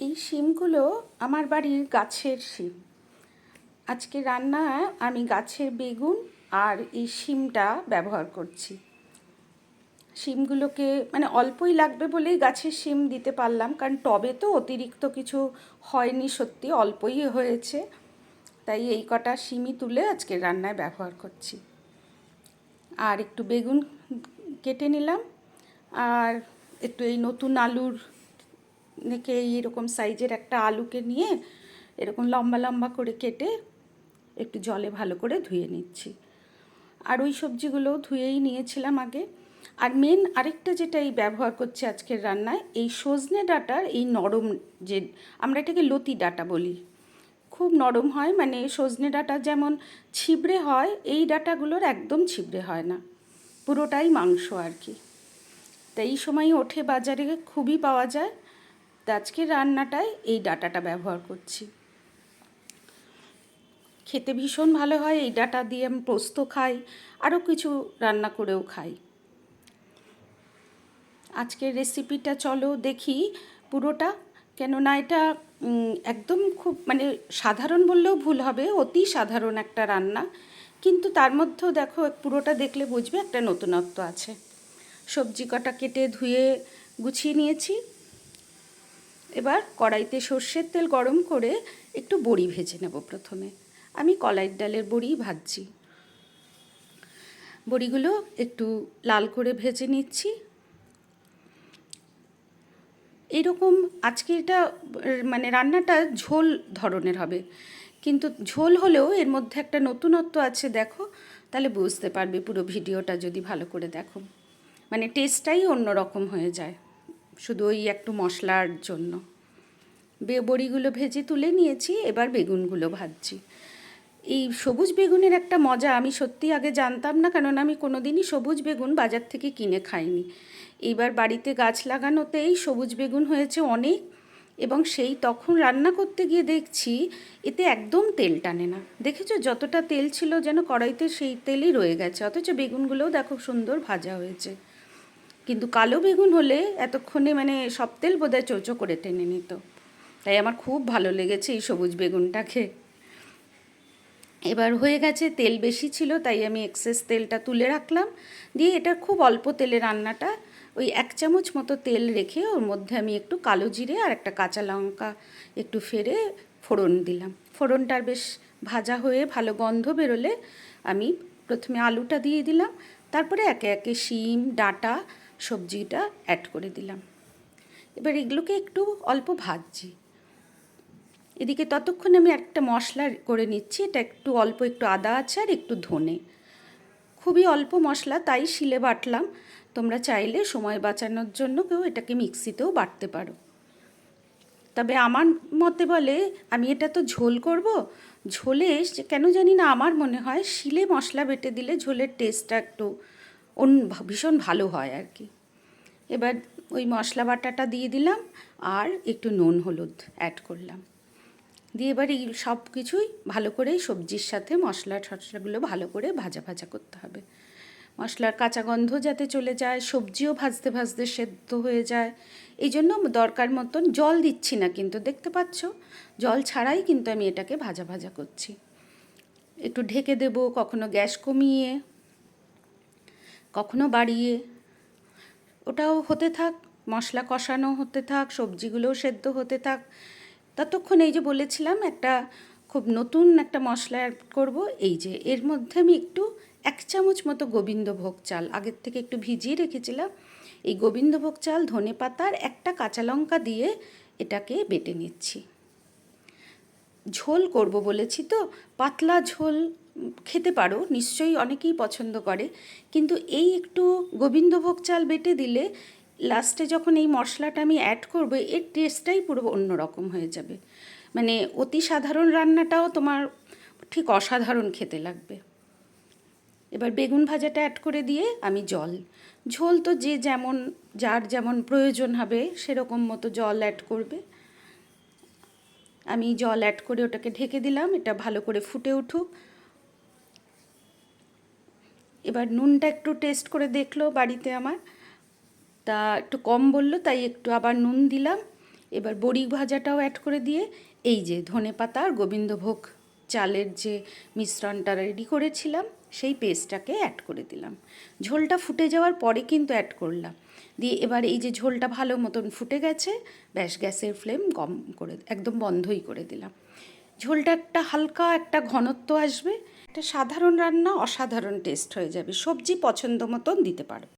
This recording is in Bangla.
এই শিমগুলো আমার বাড়ির গাছের শিম। আজকে রান্নায় আমি গাছের বেগুন আর এই শিমটা ব্যবহার করছি। শিমগুলোকে মানে অল্পই লাগবে বলেই গাছের শিম দিতে পারলাম, কারণ টবে তো অতিরিক্ত কিছু হয়নি, সত্যি অল্পই হয়েছে, তাই এই কটা শিমই তুলে আজকে রান্নায় ব্যবহার করছি। আর একটু বেগুন কেটে নিলাম, আর একটু এই নতুন আলুর থেকে এইরকম সাইজের একটা আলুকে নিয়ে এরকম লম্বা লম্বা করে কেটে একটু জলে ভালো করে ধুয়ে নিচ্ছি। আর ওই সবজিগুলোও ধুয়েই নিয়েছিলাম আগে। আর মেন আরেকটা যেটা এই ব্যবহার করছি আজকের রান্নায়, এই সজনে ডাঁটার এই নরম, যে আমরা এটাকে লতি ডাঁটা বলি, খুব নরম হয়, মানে সজনে ডাঁটা যেমন ছিবড়ে হয়, এই ডাঁটাগুলোর একদম ছিবড়ে হয় না, পুরোটাই মাংস আর কি। তা এই সময় ওঠে বাজারে, খুবই পাওয়া যায়। তা আজকের রান্নাটায় এই ডাঁটাটা ব্যবহার করছি। খেতে ভীষণ ভালো হয় এই ডাঁটা দিয়ে। আমি পোস্ত খাই, আরও কিছু রান্না করেও খাই। আজকের রেসিপিটা চলো দেখি পুরোটা, কেননা এটা একদম খুব মানে সাধারণ বললেও ভুল হবে, অতি সাধারণ একটা রান্না, কিন্তু তার মধ্যেও দেখো পুরোটা দেখলে বুঝবে একটা নতুনত্ব আছে। সবজি কটা কেটে ধুয়ে গুছিয়ে নিয়েছি। এবার কড়াইতে সর্ষের তেল গরম করে একটু বড়ি ভেজে নেব। প্রথমে আমি কলাইয়ের ডালের বড়ি ভাজছি। বড়িগুলো একটু লাল করে ভেজে নিচ্ছি। এইরকম আজকে এটা মানে রান্নাটা ঝোল ধরনের হবে, কিন্তু ঝোল হলেও এর মধ্যে একটা নতুনত্ব আছে, দেখো তাহলে বুঝতে পারবে পুরো ভিডিওটা যদি ভালো করে দেখো। মানে টেস্টটাই অন্যরকম হয়ে যায় শুধু ওই একটু মশলার জন্য। বড়িগুলো ভেজে তুলে নিয়েছি, এবার বেগুনগুলো ভাজছি। এই সবুজ বেগুনের একটা মজা আমি সত্যি আগে জানতাম না, কারণ আমি কোনো দিনই সবুজ বেগুন বাজার থেকে কিনে খাইনি। এইবার বাড়িতে গাছ লাগানোতেই সবুজ বেগুন হয়েছে অনেক, এবং সেই তখন রান্না করতে গিয়ে দেখছি এতে একদম তেল টানে না। দেখেছো যতটা তেল ছিল যেন কড়াইতে সেই তেলই রয়ে গেছে, অথচ বেগুনগুলোও দেখো সুন্দর ভাজা হয়েছে। কিন্তু কালো বেগুন হলে এতক্ষণে মানে সব তেল বোধহয় চৌচো করে টেনে নিত। তাই আমার খুব ভালো লেগেছে এই সবুজ বেগুনটাকে। এবার হয়ে গেছে, তেল বেশি ছিল তাই আমি এক্সেস তেলটা তুলে রাখলাম। দিয়ে এটা খুব অল্প তেলে রান্নাটা, ওই 1 চামচ মতো তেল রেখে ওর মধ্যে আমি একটু কালো জিরে আর একটা কাঁচা লঙ্কা একটু ফেড়ে ফোড়ন দিলাম। ফোড়নটার বেশ ভাজা হয়ে ভালো গন্ধ বেরোলে আমি প্রথমে আলুটা দিয়ে দিলাম, তারপরে একে একে শিম ডাঁটা সবজিটা অ্যাড করে দিলাম। এবার এগুলোকে একটু অল্প ভাজছি। এদিকে ততক্ষণে আমি একটা মশলা করে নিচ্ছি। এটা একটু অল্প একটু আদা আছে আর একটু ধনে, খুবই অল্প মশলা, তাই শিলে বাটলাম। তোমরা চাইলে সময় বাঁচানোর জন্য কেউ এটাকে মিক্সিতেও বাটতে পারো। তবে আমার মতে বলে আমি এটা তো ঝোল করব, ঝোলে কেন জানি না আমার মনে হয় শিলে মশলা বেটে দিলে ঝোলের টেস্টটা একটু ভীষণ ভালো হয় আর কি। এবার ওই মশলা বাটাটা দিয়ে দিলাম আর একটু নুন হলুদ অ্যাড করলাম। দিয়ে এবার এই সব কিছুই ভালো করে সবজির সাথে মশলাগুলো ভালো করে ভাজা ভাজা করতে হবে। মশলার কাঁচা গন্ধ যাতে চলে যায়, সবজিও ভাজতে ভাজতে সেদ্ধ হয়ে যায়, এই জন্য দরকার মতন জল দিচ্ছি না, কিন্তু দেখতে পাচ্ছ জল ছাড়াই কিন্তু আমি এটাকে ভাজা ভাজা করছি। একটু ঢেকে দেব, কখনো গ্যাস কমিয়ে কখনো বাড়িয়ে। ওটাও হতে থাক, মশলা কষানো হতে থাক, সবজিগুলোও সেদ্ধ হতে থাক। ততক্ষণ এই যে বলেছিলাম একটা খুব নতুন একটা মশলা অ্যাড করব। এই যে এর মধ্যে আমি একটু 1 চামচ মতো গোবিন্দভোগ চাল আগের থেকে একটু ভিজিয়ে রেখেছিলাম, এই গোবিন্দভোগ চাল ধনে পাতার একটা কাঁচা লঙ্কা দিয়ে এটাকে বেটে নিচ্ছি। ঝোল করব বলেছি তো, পাতলা ঝোল খেতে পারো নিশ্চয়ই, অনেকেই পছন্দ করে, কিন্তু এই একটু গোবিন্দভোগ চাল বেটে দিলে লাস্টে যখন এই মশলাটা আমি অ্যাড করব এর টেস্টটাই পুরো অন্যরকম হয়ে যাবে। মানে অতি সাধারণ রান্নাটাও তোমার ঠিক অসাধারণ খেতে লাগবে। এবার বেগুন ভাজাটা অ্যাড করে দিয়ে আমি ঝোল তো যে যেমন যার যেমন প্রয়োজন হবে সেরকম মতো জল অ্যাড করবে। আমি জল অ্যাড করে ওটাকে ঢেকে দিলাম, এটা ভালো করে ফুটে উঠুক। এবার নুনটা একটু টেস্ট করে দেখলো বাড়িতে আমার, তা একটু কম বললো, তাই একটু আবার নুন দিলাম। এবার বড়ি ভাজাটাও অ্যাড করে দিয়ে এই যে ধনেপাতা আর গোবিন্দভোগ চালের যে মিশ্রণটা রেডি করেছিলাম সেই পেস্টটাকে অ্যাড করে দিলাম। ঝোলটা ফুটে যাওয়ার পরে কিন্তু অ্যাড করলাম। দিয়ে এবার এই যে ঝোলটা ভালো মতন ফুটে গেছে, ব্যাস গ্যাসের ফ্লেম কম করে একদম বন্ধই করে দিলাম। ঝোলটা একটা হালকা একটা ঘনত্ব আসবে, একটা সাধারণ রান্না অসাধারণ টেস্ট হয়ে যাবে। সবজি পছন্দ মতন দিতে পারো।